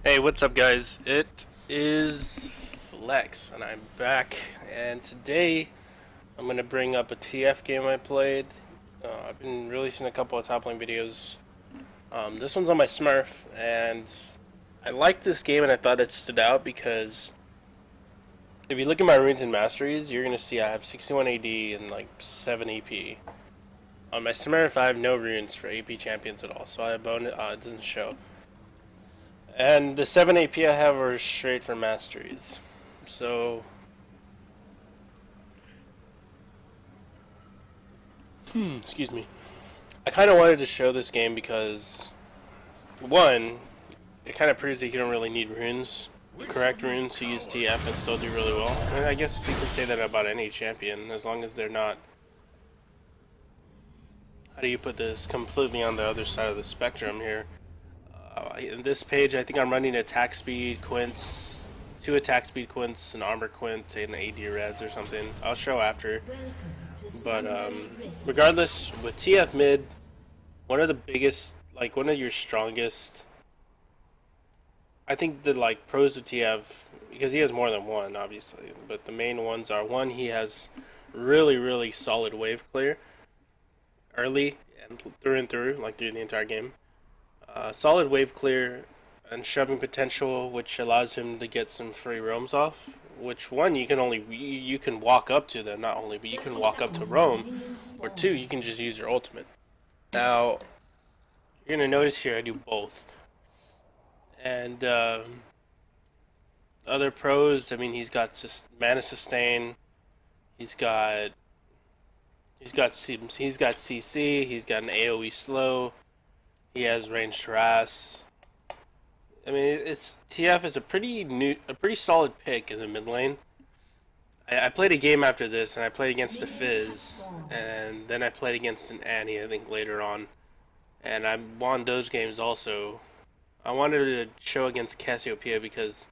Hey, what's up, guys? It is Flex, and I'm back. And today, I'm gonna bring up a TF game I played. I've been releasing a couple of top lane videos. This one's on my Smurf, and I liked this game, and I thought it stood out because if you look at my runes and masteries, you're gonna see I have 61 AD and like 7 AP. On my Smurf, I have no runes for AP champions at all, so I have bonus. It doesn't show. And the 7 AP I have are straight for masteries. So, excuse me. I kind of wanted to show this game because, one, it kind of proves that you don't really need runes, correct runes, to use TF and still do really well. And I guess you can say that about any champion, as long as they're not, how do you put this, completely on the other side of the spectrum here. In this page, I think I'm running attack speed quints, 2 attack speed quints, an armor quint, and an AD reds or something. I'll show after. But regardless, with TF mid, one of the biggest, like one of your strongest, I think the like pros of TF, because he has more than one obviously, but the main ones are, one, he has really solid wave clear early and through, like through the entire game. Solid wave clear and shoving potential, which allows him to get some free roams off. Which, one, you can walk up to them, not only, but you can walk up to roam, or two, you can just use your ultimate. Now, you're gonna notice here I do both. And other pros, I mean, he's got mana sustain, he's got CC, he's got an AOE slow. He has ranged harass. I mean, TF is a pretty solid pick in the mid lane. I played a game after this, and I played against a Fizz, and then I played against an Annie, I think, later on, and I won those games also. I wanted to show against Cassiopeia because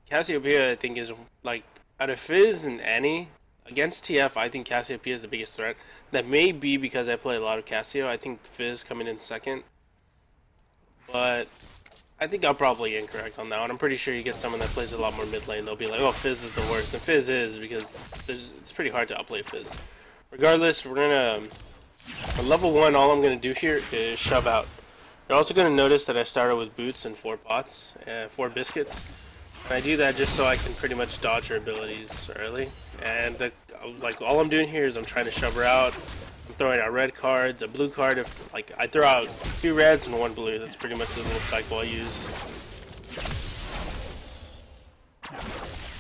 Cassiopeia, I think, is like, out of Fizz and Annie, against TF, I think Cassiopeia is the biggest threat. That may be because I play a lot of Cassio. I think Fizz coming in second. But I think I'm probably incorrect on that one. I'm pretty sure you get someone that plays a lot more mid lane, they'll be like, oh, Fizz is the worst. And Fizz is, because it's pretty hard to outplay Fizz. Regardless, we're going to... On level 1, all I'm going to do here is shove out. You're also going to notice that I started with boots and 4 pots, 4 biscuits. And I do that just so I can pretty much dodge her abilities early. And like all I'm doing here is I'm trying to shove her out. I'm throwing out red cards, a blue card. If like I throw out 2 reds and 1 blue, that's pretty much the little cycle I use.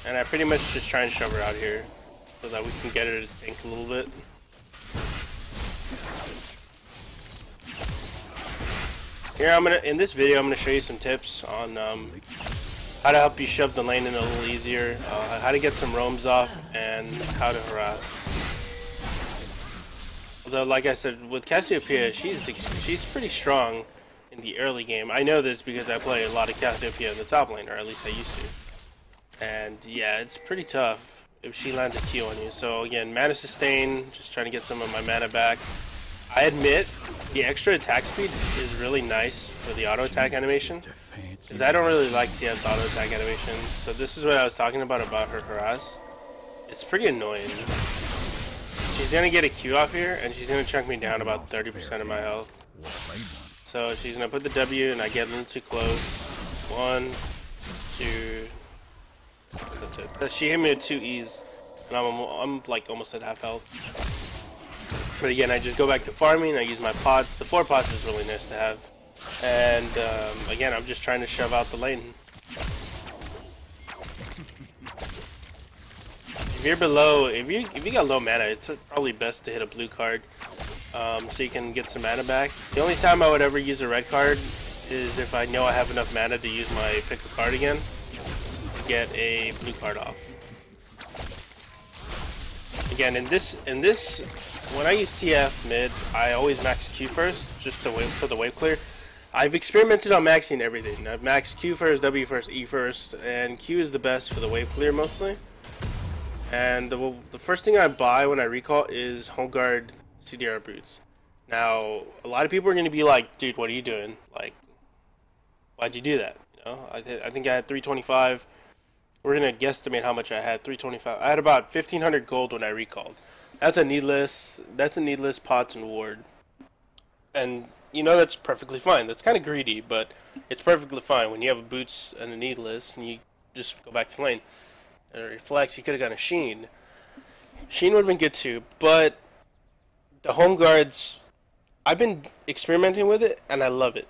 And I pretty much just try and shove her out here so that we can get her to think a little bit. Here in this video I'm gonna show you some tips on how to help you shove the lane in a little easier, how to get some roams off, and how to harass. Although, like I said, with Cassiopeia, she's pretty strong in the early game. I know this because I play a lot of Cassiopeia in the top lane, or at least I used to. And yeah, it's pretty tough if she lands a Q on you. So again, mana sustain, just trying to get some of my mana back. I admit, the extra attack speed is really nice for the auto attack animation, because I don't really like TF's auto attack animation. So this is what I was talking about her harass. It's pretty annoying. She's gonna get a Q off here, and she's gonna chunk me down about 30% of my health. So she's gonna put the W, and I get a little too close. 1, 2, that's it. She hit me with 2 E's, and I'm like almost at half health. But again, I just go back to farming, I use my pots. The 4 pots is really nice to have. And again, I'm just trying to shove out the lane. If you're below, if you got low mana, it's probably best to hit a blue card so you can get some mana back. The only time I would ever use a red card is if I know I have enough mana to use my pick a card again to get a blue card off. Again, in this, when I use TF mid, I always max Q first, just to wait for the wave clear. I've experimented on maxing everything. I've maxed Q first, W first, E first, and Q is the best for the wave clear mostly. And the first thing I buy when I recall is Home Guard CDR boots. Now, a lot of people are going to be like, dude, what are you doing? Like, why'd you do that? You know, I think I had 325. We're gonna guesstimate how much I had. 325. I had about 1,500 gold when I recalled. That's a needless. That's a needless pots and ward. And you know that's perfectly fine. That's kind of greedy, but it's perfectly fine when you have a boots and a needless, and you just go back to lane. And a reflex, you could have gotten a Sheen. Sheen would have been good too, but the home guards, I've been experimenting with it, and I love it.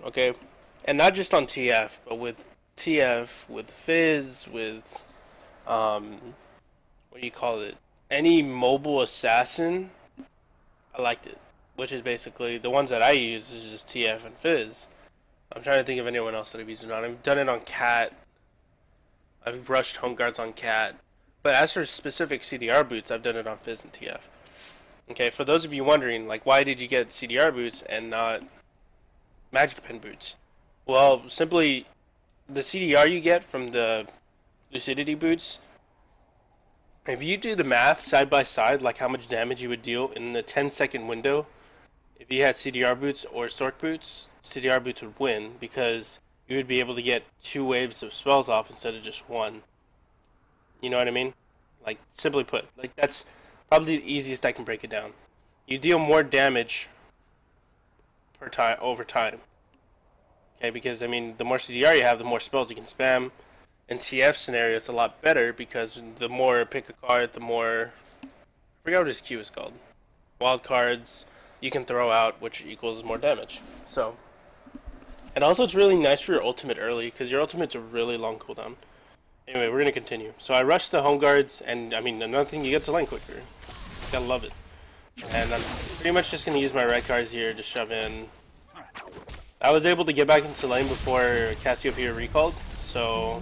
Okay, and not just on TF, but with TF, with Fizz, with what do you call it? Any mobile assassin, I liked it. Which is basically the ones that I use is just TF and Fizz. I'm trying to think of anyone else that I've used it on. I've done it on Cat. I've rushed home guards on Cat. But as for specific CDR boots, I've done it on Fizz and TF. Okay, for those of you wondering, like, why did you get CDR boots and not Magic Pen boots? Well, simply, the CDR you get from the Lucidity boots, if you do the math side by side, like how much damage you would deal in the 10-second window, if you had CDR boots or Stork boots, CDR boots would win because you would be able to get 2 waves of spells off instead of just 1. You know what I mean? Like, simply put, like, that's probably the easiest I can break it down. You deal more damage per time over time. Okay, because I mean, the more CDR you have, the more spells you can spam. In TF scenario, it's a lot better because the more pick a card, the more, I forgot what his Q is called. Wild cards you can throw out, which equals more damage. So, and also it's really nice for your ultimate early because your ultimate's a really long cooldown. Anyway, we're gonna continue. So I rushed the home guards, and I mean another thing, you get to lane quicker. Gotta love it. And I'm pretty much just gonna use my red cards here to shove in. I was able to get back into lane before Cassiopeia recalled, so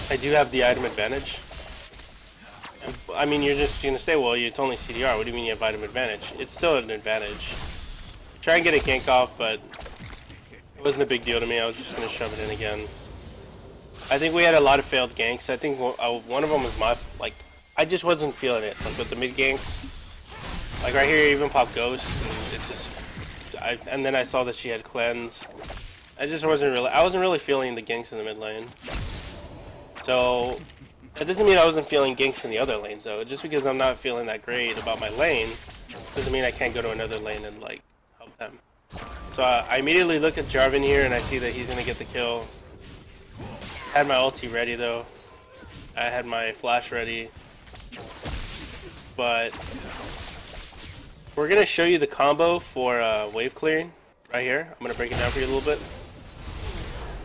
I do have the item advantage. I mean, you're just gonna say, well, it's only CDR. What do you mean you have item advantage? It's still an advantage. Try and get a gank off, but it wasn't a big deal to me. I was just gonna shove it in again. I think we had a lot of failed ganks. I think one of them was my, like, I just wasn't feeling it. Like with the mid ganks, like right here, even pop Ghost, and it's just, and then I saw that she had cleanse. I wasn't really feeling the ganks in the mid lane. So that doesn't mean I wasn't feeling ganks in the other lanes though. Just because I'm not feeling that great about my lane doesn't mean I can't go to another lane and like help them. So I immediately look at Jarvan here and I see that he's gonna get the kill. Had my ulti ready though. I had my flash ready. But we're gonna show you the combo for wave clearing right here. I'm gonna break it down for you a little bit.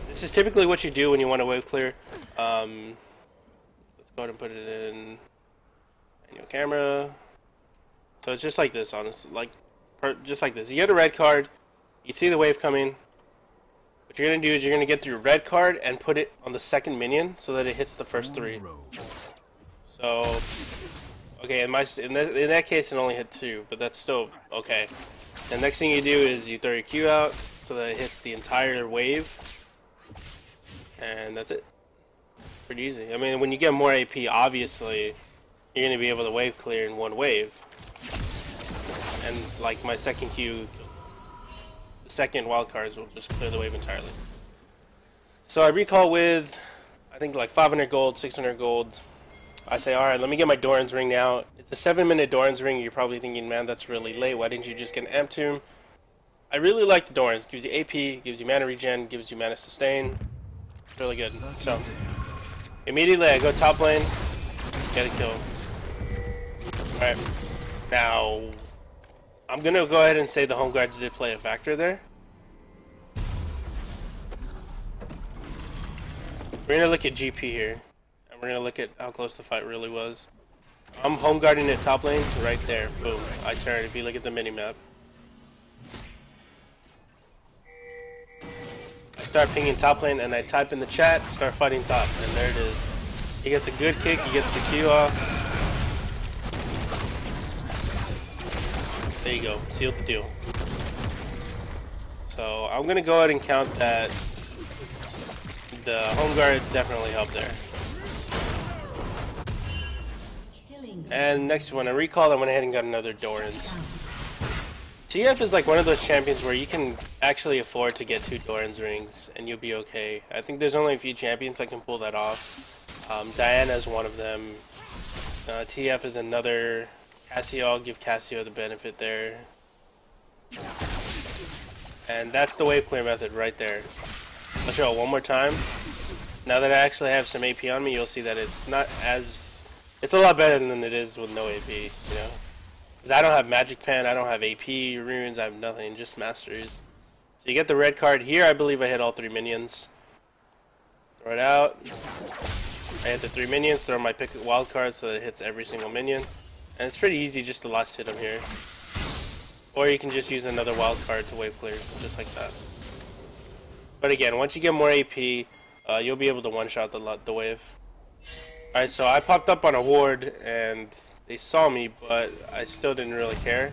This is typically what you do when you want to wave clear. Let's go ahead and put it in manual camera. So it's just like this, honestly, like just like this. You get a red card, you see the wave coming. What you're gonna do is you're gonna get your red card and put it on the second minion so that it hits the first 3. So, okay, in that case it only hit 2, but that's still okay. The next thing you do is you throw your Q out so that it hits the entire wave, and that's it. Pretty easy. I mean, when you get more AP, obviously you're gonna be able to wave clear in one wave. And like my second Q, the second wild cards will just clear the wave entirely. So I recall with, I think like 500 gold, 600 gold. I say, alright, let me get my Doran's ring now. It's a 7-minute Doran's ring. You're probably thinking, man, that's really late. Why didn't you just get an Amp Tomb? I really like the Doran's. Gives you AP, gives you mana regen, gives you mana sustain. It's really good. So immediately I go top lane, get a kill. Alright. Now I'm gonna go ahead and say the home guards did play a factor there. We're gonna look at GP here. And we're gonna look at how close the fight really was. I'm home guarding at top lane, right there. Boom. I turn. If you look at the minimap. I start pinging top lane and I type in the chat, start fighting top, and there it is. He gets a good kick, he gets the Q off. There you go, sealed the deal. So I'm gonna go ahead and count that the home guards definitely helped there. And next one, I recall I went ahead and got another Doran's. TF is like one of those champions where you can actually afford to get 2 Doran's rings and you'll be okay. I think there's only a few champions that can pull that off. Diana is one of them. TF is another. Cassio, I'll give Cassio the benefit there. And that's the wave clear method right there. I'll show it one more time. Now that I actually have some AP on me, you'll see that it's not as... It's a lot better than it is with no AP, you know? Because I don't have Magic Pen, I don't have AP, runes, I have nothing, just Masteries. So you get the red card here. I believe I hit all 3 minions. Throw it out. I hit the 3 minions, throw my pick wild card so that it hits every single minion. And it's pretty easy just to last hit them here. Or you can just use another wild card to wave clear, just like that. But again, once you get more AP, you'll be able to one-shot the wave. Alright, so I popped up on a ward, and they saw me, but I still didn't really care.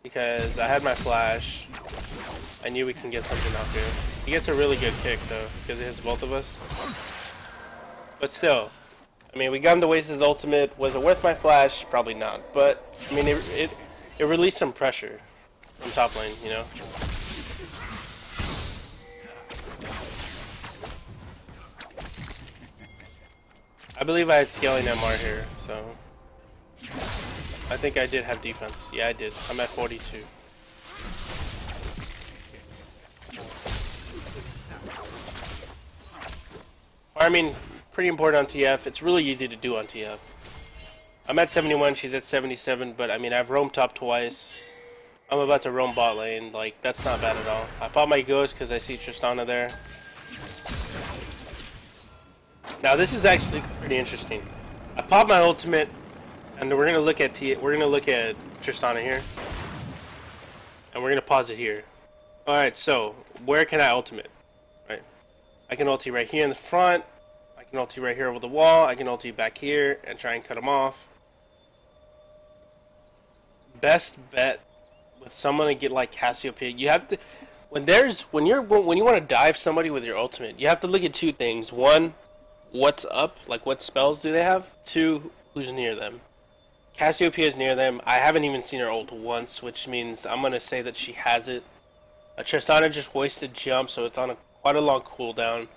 Because I had my flash. I knew we can get something out here. He gets a really good kick, though, because it hits both of us. But still, I mean, we got him to waste his ultimate. Was it worth my flash? Probably not. But, I mean, it released some pressure from top lane, you know? I believe I had scaling MR here, so... I think I did have defense. Yeah, I did. I'm at 42. Farming, pretty important on TF. It's really easy to do on TF. I'm at 71, she's at 77, but I mean, I've roamed top twice. I'm about to roam bot lane. Like, that's not bad at all. I pop my ghost because I see Tristana there. Now, this is actually pretty interesting. I pop my ultimate, and we're gonna look at Tristana here, and we're gonna pause it here. All right, so where can I ultimate? Right, I can ulti right here in the front. I can ulti right here over the wall. I can ulti back here and try and cut him off. Best bet with someone to get like Cassiopeia, you have to when you want to dive somebody with your ultimate, you have to look at 2 things. 1, what's up, like what spells do they have? 2, who's near them. Cassiopeia is near them. I haven't even seen her ult once, which means I'm gonna say that she has it. Tristana just wasted jump, so it's on quite a long cooldown.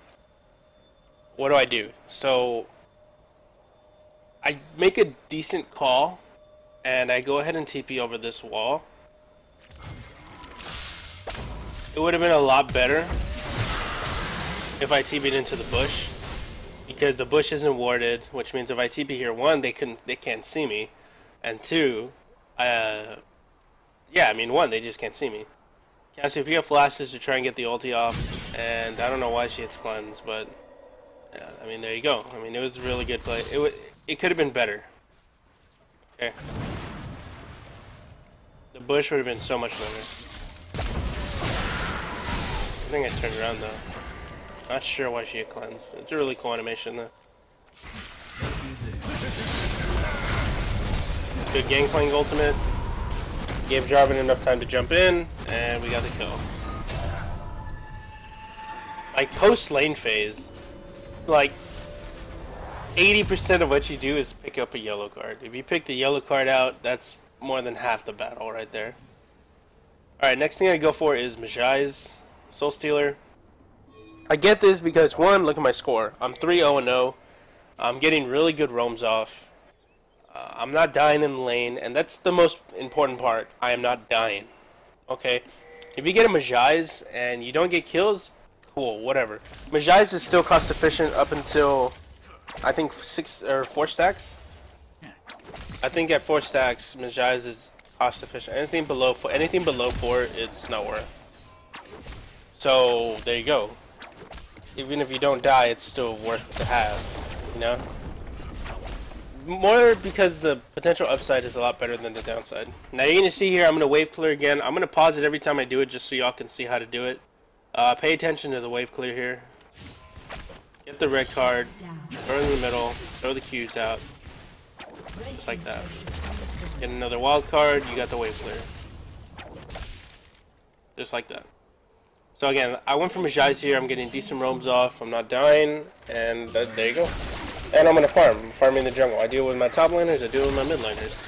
What do? So I make a decent call, and I go ahead and TP over this wall. It would have been a lot better if I TP'd into the bush, because the bush isn't warded, which means if I TP here, 1, they can't see me, and 2, yeah, I mean 1, they just can't see me. Cassiopeia flashes to try and get the ulti off, and I don't know why she hits cleanse, but yeah, I mean, there you go. I mean, it was a really good play. It could have been better. Okay. The bush would have been so much better. I think I turned around though. Not sure why she hit cleanse. It's a really cool animation though. Good Gangplank ultimate. Gave Jarvan enough time to jump in, and we got the kill. Like post lane phase, like 80% of what you do is pick up a yellow card. If you pick the yellow card out, that's more than half the battle right there. Alright, next thing I go for is Mejai's Soul Stealer. I get this because 1, look at my score. I'm 3-0-0. I'm getting really good roams off. I'm not dying in the lane, and that's the most important part. I am not dying. Okay? If you get a Mejai's and you don't get kills, cool, whatever. Mejai's is still cost efficient up until, I think, 6 or 4 stacks. I think at 4 stacks, Mejai's is cost efficient. Anything below 4, it's not worth. So there you go. Even if you don't die, it's still worth to have, you know? More because the potential upside is a lot better than the downside. Now you're going to see here, I'm going to wave clear again. I'm going to pause it every time I do it just so y'all can see how to do it. Pay attention to the wave clear here. Get the red card, throw it in the middle, throw the Qs out. Just like that. Get another wild card, you got the wave clear. Just like that. So again, I went for Mejai's here, I'm getting decent roams off, I'm not dying, and there you go. And I'm gonna farm. I'm farming the jungle. I deal with my top laners, I deal with my mid laners.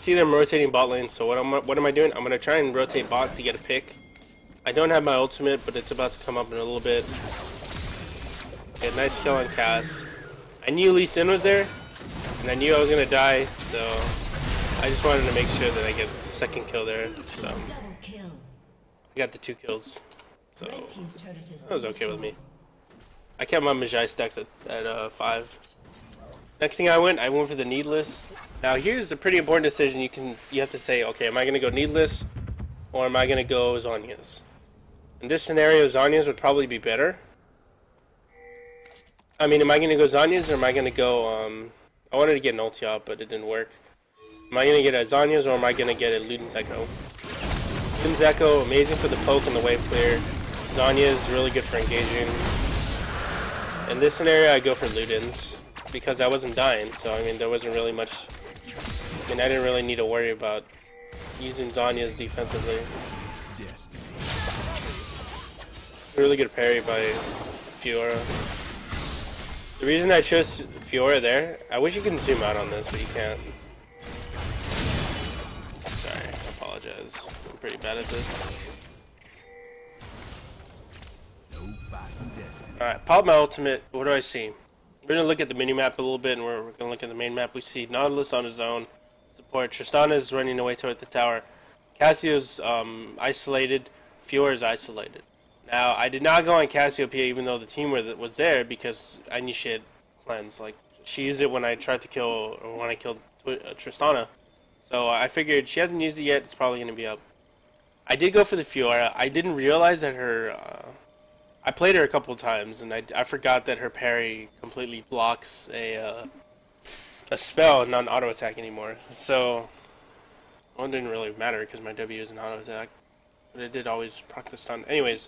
see them rotating bot lane, so what am I doing? I'm gonna try and rotate bot to get a pick. I don't have my ultimate, but it's about to come up in a little bit. Okay, nice kill on Cass. I knew Lee Sin was there, and I knew I was gonna die, so I just wanted to make sure that I get the second kill there. So I got the 2 kills, so that was okay with me. I kept my Mejai stacks at 5. Next thing I went for the needless. Now here's a pretty important decision. You have to say, okay, am I gonna go needless, or am I gonna go Zhonya's? In this scenario, Zhonya's would probably be better. I mean, am I gonna go Zhonya's, or am I gonna go? I wanted to get an ulti out, but it didn't work. Am I gonna get a Zhonya's, or am I gonna get a Luden's Echo? Luden's Echo, amazing for the poke and the wave clear. Zhonya's really good for engaging. In this scenario, I go for Luden's because I wasn't dying, so I mean there wasn't really much. I mean I didn't really need to worry about using Zhonya's defensively. Really good parry by Fiora. The reason I chose Fiora there, I wish you could zoom out on this, but you can't. Sorry, I apologize. I'm pretty bad at this. Alright, pop my ultimate. What do I see? We're going to look at the mini-map a little bit, and we're going to look at the main map. We see Nautilus on his own. Support. Tristana is running away toward the tower. Cassio's isolated. Fiora is isolated. Now, I did not go on Cassiopeia even though the team was there because I knew she had cleanse. Like, she used it when I tried to kill, or when I killed Tristana. So I figured she hasn't used it yet, it's probably going to be up. I did go for the Fiora. I didn't realize that her... I played her a couple of times, and I forgot that her parry completely blocks a spell and not an auto attack anymore. So, well, it didn't really matter because my W is an auto attack, but it did always proc the stun. Anyways,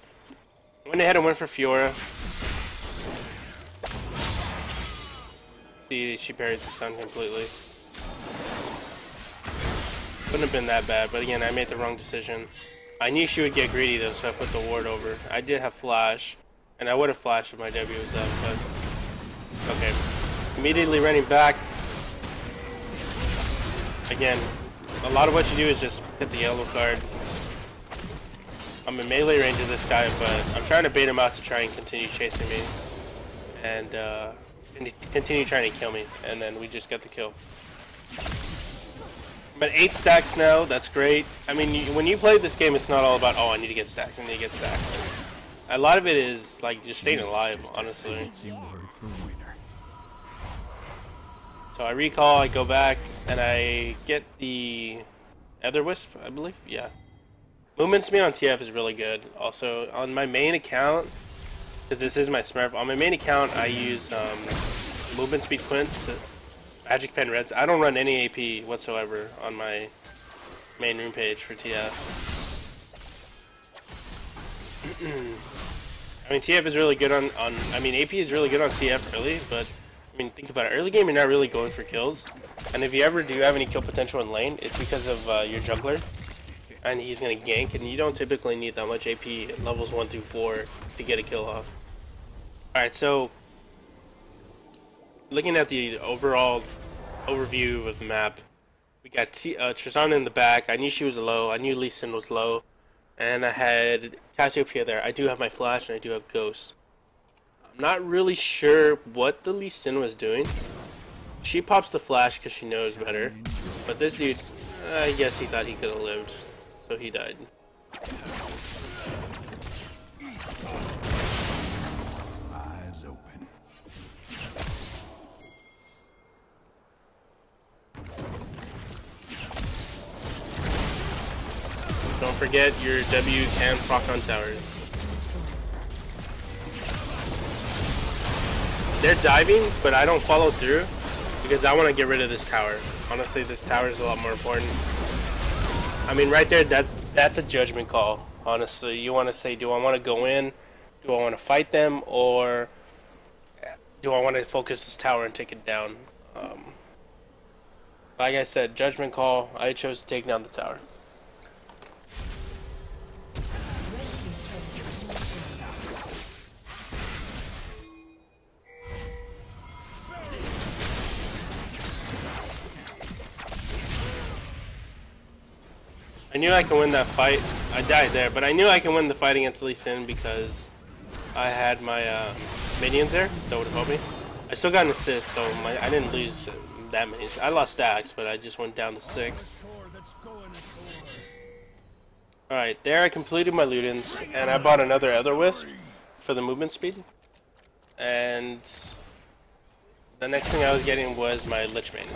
went ahead and went for Fiora. See, she parried the stun completely. Wouldn't have been that bad, but again, I made the wrong decision. I knew she would get greedy though, so I put the ward over. I did have flash, and I would have flashed if my W was up, but okay. Immediately running back. Again, a lot of what you do is just hit the yellow card. I'm in melee range of this guy, but I'm trying to bait him out to try and continue chasing me, and continue trying to kill me, and then we just get the kill. But 8 stacks now, that's great. I mean, when you play this game, it's not all about, oh, I need to get stacks, I need to get stacks. A lot of it is, like, just staying alive, honestly. So I recall, I go back, and I get the Ether Wisp, I believe? Yeah. Movement speed on TF is really good. Also, on my main account, because this is my Smurf, on my main account, I use movement speed Quints, Magic Pen Reds. I don't run any AP whatsoever on my main room page for TF. I mean, TF is really good on I mean, AP is really good on TF early, but I mean, think about it. Early game, you're not really going for kills, and if you ever do have any kill potential in lane, it's because of your jungler, and he's gonna gank, and you don't typically need that much AP at levels 1 through 4 to get a kill off. All right, so looking at the overall overview of the map, we got Tristana in the back. I knew she was low. I knew Lee Sin was low. And I had Cassiopeia there. I do have my flash and I do have Ghost. I'm not really sure what the Lee Sin was doing. She pops the flash because she knows better. But this dude, I guess he thought he could have lived. So he died. Eyes open. Don't forget your W can proc on towers. They're diving, but I don't follow through because I want to get rid of this tower. Honestly, this tower is a lot more important. I mean, right there, that's a judgment call. Honestly, you want to say, do I want to go in? Do I want to fight them? Or do I want to focus this tower and take it down? Like I said, judgment call. I chose to take down the tower. I knew I could win that fight. I died there, but I knew I could win the fight against Lee Sin because I had my minions there that would have helped me. I still got an assist, so I didn't lose that many. I lost stacks, but I just went down to 6. Alright, there I completed my Ludens, and I bought another Ether Wisp for the movement speed. And the next thing I was getting was my Lichbane.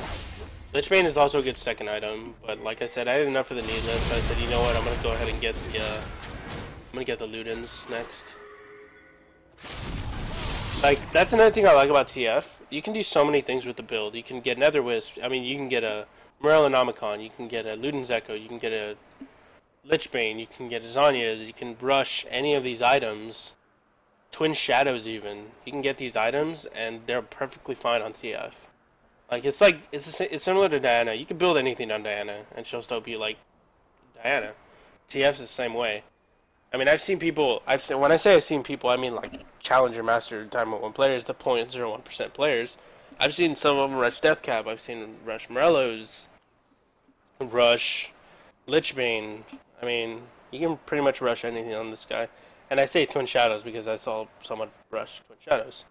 Lichbane is also a good second item, but like I said, I had enough for the needless, so I said, you know what, I'm gonna go ahead and get the Ludens next. Like, that's another thing I like about TF. You can do so many things with the build. You can get Nether Wisp, I mean, you can get a Morellonomicon, you can get a Luden's Echo, you can get a Lichbane, you can get a Zhonya's, you can rush any of these items, Twin Shadows even. You can get these items, and they're perfectly fine on TF. Like, it's similar to Diana. You can build anything on Diana, and she'll still be like Diana. TF's the same way. I mean, I've seen people. When I say I've seen people, I mean like Challenger, Master, Diamond 1 players, the 0.01% players. I've seen some of them rush Deathcap. I've seen rush Morellos, rush Lichbane. I mean, you can pretty much rush anything on this guy. And I say Twin Shadows because I saw someone rush Twin Shadows.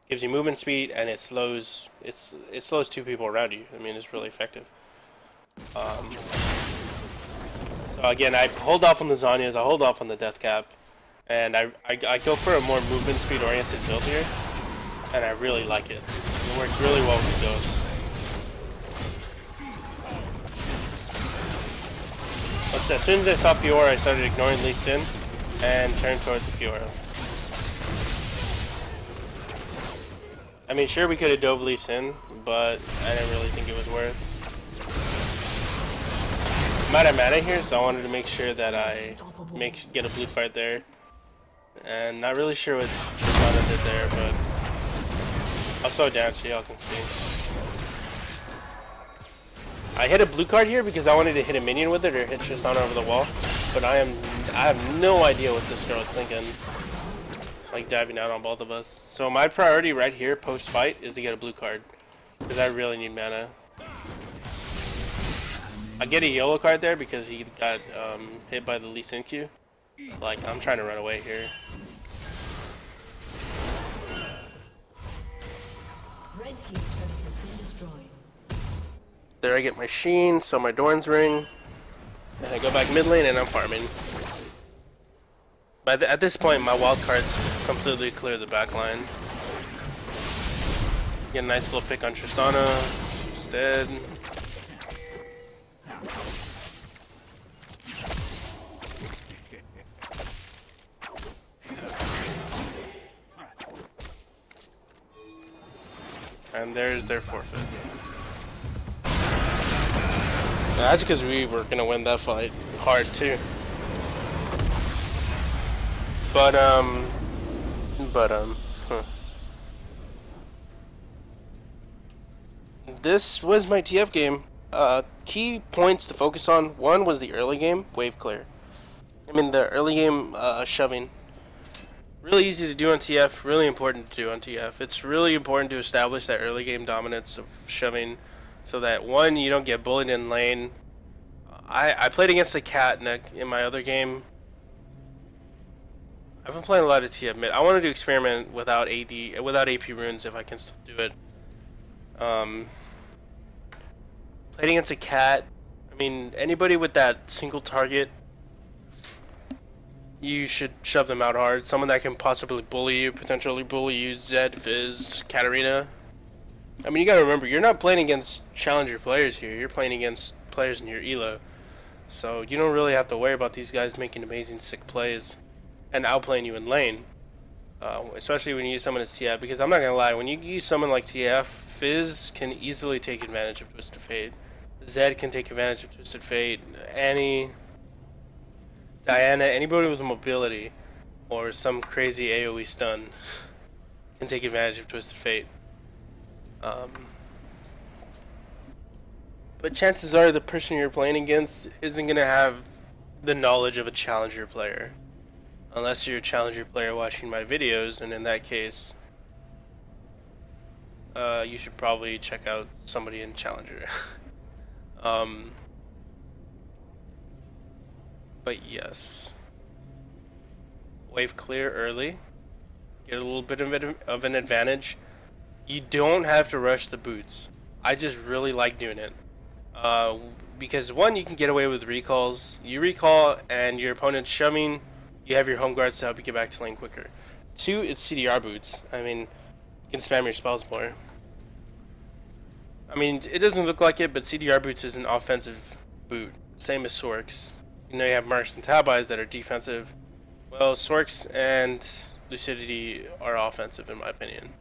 Gives you movement speed, and it slows 2 people around you. I mean, it's really effective. So again, I hold off on the Zhonya's, I hold off on the Deathcap, and I go for a more movement speed oriented build here, and I really like it. It works really well with Ghost. As soon as I saw Fiora, I started ignoring Lee Sin and turned towards the Fiora. I mean, sure, we could have dove Lee Sin, but I didn't really think it was worth. I'm out of mana here, so I wanted to make sure that I get a blue card there. And not really sure what Tristana did there, but I'll slow it down so y'all can see. I hit a blue card here because I wanted to hit a minion with it or hit Tristana over the wall, but I have no idea what this girl is thinking. Like diving out on both of us. So my priority right here post fight is to get a blue card because I really need mana. I get a yellow card there because he got hit by the Lee Sin Q. Like, I'm trying to run away here. Red team's turret has been destroyed. There I get my Sheen, so my Dorn's Ring, and I go back mid lane and I'm farming. But at this point, my wild cards completely clear the back line. Get a nice little pick on Tristana. She's dead. And there's their forfeit. That's because we were gonna win that fight hard too. But this was my TF game. Key points to focus on. One was the early game, wave clear. I mean the early game shoving. Really easy to do on TF, really important to do on TF. It's really important to establish that early game dominance of shoving so that, one, you don't get bullied in lane. I played against a cat in my other game. I've been playing a lot of TF mid. I wanted to experiment without AP runes if I can still do it. Played against a cat. I mean, anybody with that single target, you should shove them out hard. Someone that can possibly potentially bully you, Zed, Fizz, Katarina. I mean, you gotta remember, you're not playing against challenger players here. You're playing against players in your elo. So you don't really have to worry about these guys making amazing sick plays and outplaying you in lane. Especially when you use someone as TF, because I'm not gonna lie, when you use someone like TF, Fizz can easily take advantage of Twisted Fate. Zed can take advantage of Twisted Fate. Annie, Diana, anybody with mobility or some crazy AoE stun can take advantage of Twisted Fate. But chances are the person you're playing against isn't going to have the knowledge of a challenger player. Unless you're a challenger player watching my videos, and in that case, you should probably check out somebody in challenger. But yes. Wave clear early. Get a little bit of an advantage. You don't have to rush the boots. I just really like doing it. Because one, you can get away with recalls. You recall and your opponent's shoving, you have your home guards to help you get back to lane quicker. Two, it's CDR boots. I mean, you can spam your spells more. I mean, it doesn't look like it, but CDR boots is an offensive boot. Same as Sorks. You know, you have Marks and Tabis that are defensive. Well, Sorks and Lucidity are offensive, in my opinion.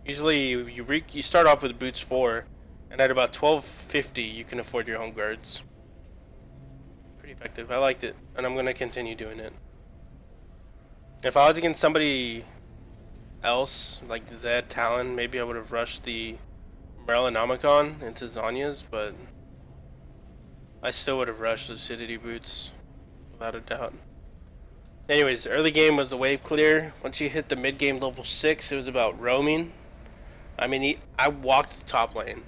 Usually, you start off with boots 4, and at about 1250, you can afford your home guards. Pretty effective. I liked it, and I'm going to continue doing it. If I was against somebody else, like Zed, Talon, maybe I would have rushed the Morellonomicon into Zonya's, but I still would have rushed Lucidity boots, without a doubt. Anyways, early game was the wave clear. Once you hit the mid game level 6, it was about roaming. I mean, I walked top lane.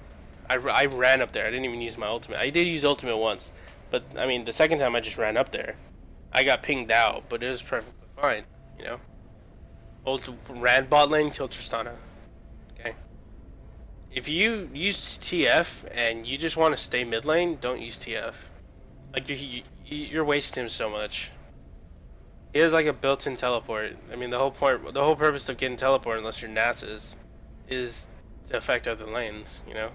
I ran up there. I didn't even use my ultimate. I did use ultimate once, but I mean, the second time I just ran up there. I got pinged out, but it was perfectly fine, you know. Ran bot lane, killed Tristana. Okay. If you use TF and you just want to stay mid lane, don't use TF. Like you're wasting him so much. He has like a built-in teleport. I mean, the whole purpose of getting teleport, unless you're Nasus, is to affect other lanes, you know?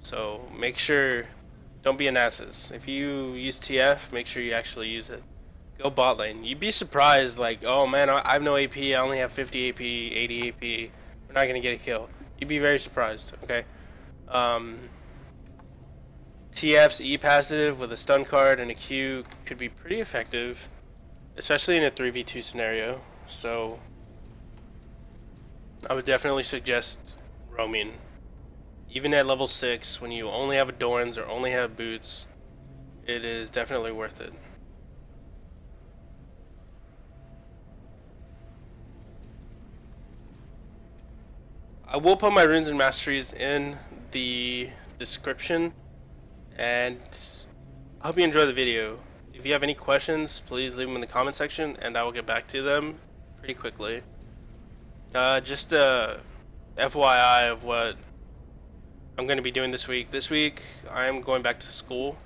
So make sure, don't be a Nasus. If you use TF, make sure you actually use it. Go bot lane. You'd be surprised, like, oh man, I have no AP, I only have 50 AP, 80 AP, we're not gonna get a kill. You'd be very surprised, okay? TF's E passive with a stun card and a Q could be pretty effective, especially in a 3v2 scenario. So I would definitely suggest roaming. Even at level 6, when you only have Adorns or only have boots, it is definitely worth it. I will put my runes and masteries in the description, and I hope you enjoy the video. If you have any questions, please leave them in the comment section, and I will get back to them pretty quickly. Just a FYI of what I'm going to be doing this week. This week, I am going back to school.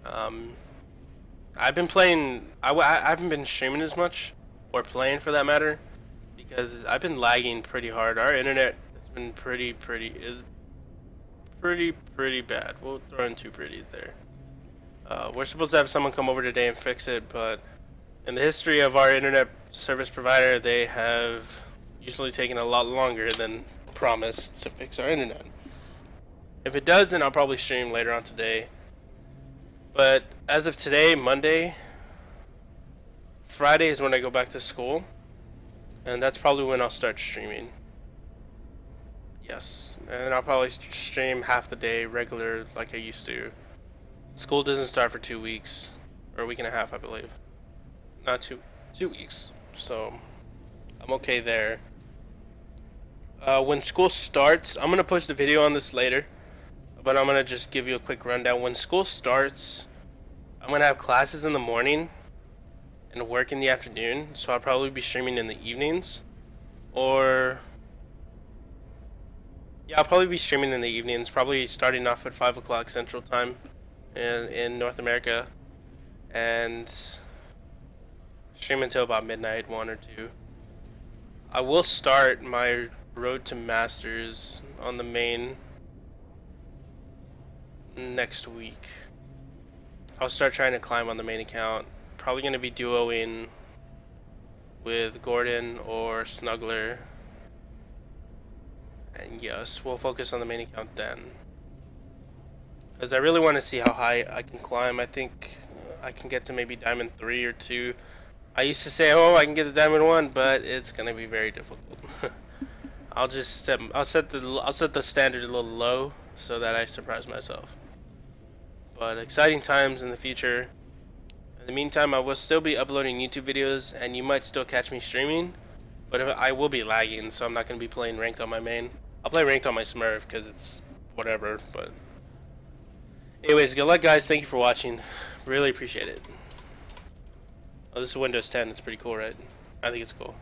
I've been playing. I haven't been streaming as much, or playing for that matter, because I've been lagging pretty hard. Our internet has been pretty bad. We'll throw in two pretties there. We're supposed to have someone come over today and fix it, but in the history of our internet service provider, they have usually taken a lot longer than promised to fix our internet. If it does, then I'll probably stream later on today. But as of today, Monday, Friday is when I go back to school, and that's probably when I'll start streaming. Yes, and I'll probably stream half the day regular like I used to. School doesn't start for 2 weeks, or a week and a half, I believe. Not 2 weeks, so I'm okay there. When school starts, I'm gonna push the video on this later, but I'm gonna just give you a quick rundown. When school starts, I'm gonna have classes in the morning and work in the afternoon, so I'll probably be streaming in the evenings, or yeah, I'll probably be streaming in the evenings, probably starting off at 5 o'clock Central Time in North America, and stream until about midnight, 1 or 2. I will start my road to Masters on the main next week. I'll start trying to climb on the main account. Probably going to be duoing with Gordon or Snuggler. And yes, we'll focus on the main account then. Because I really want to see how high I can climb. I think I can get to maybe Diamond 3 or 2. I used to say, oh, I can get to Diamond 1, but it's going to be very difficult. I'll set the standard a little low so that I surprise myself. But exciting times in the future. In the meantime, I will still be uploading YouTube videos, and you might still catch me streaming, but I will be lagging, so I'm not going to be playing ranked on my main. I'll play ranked on my Smurf because it's whatever, but Anyways, good luck, guys. Thank you for watching. Really appreciate it. Oh, this is Windows 10. It's pretty cool, right? I think it's cool.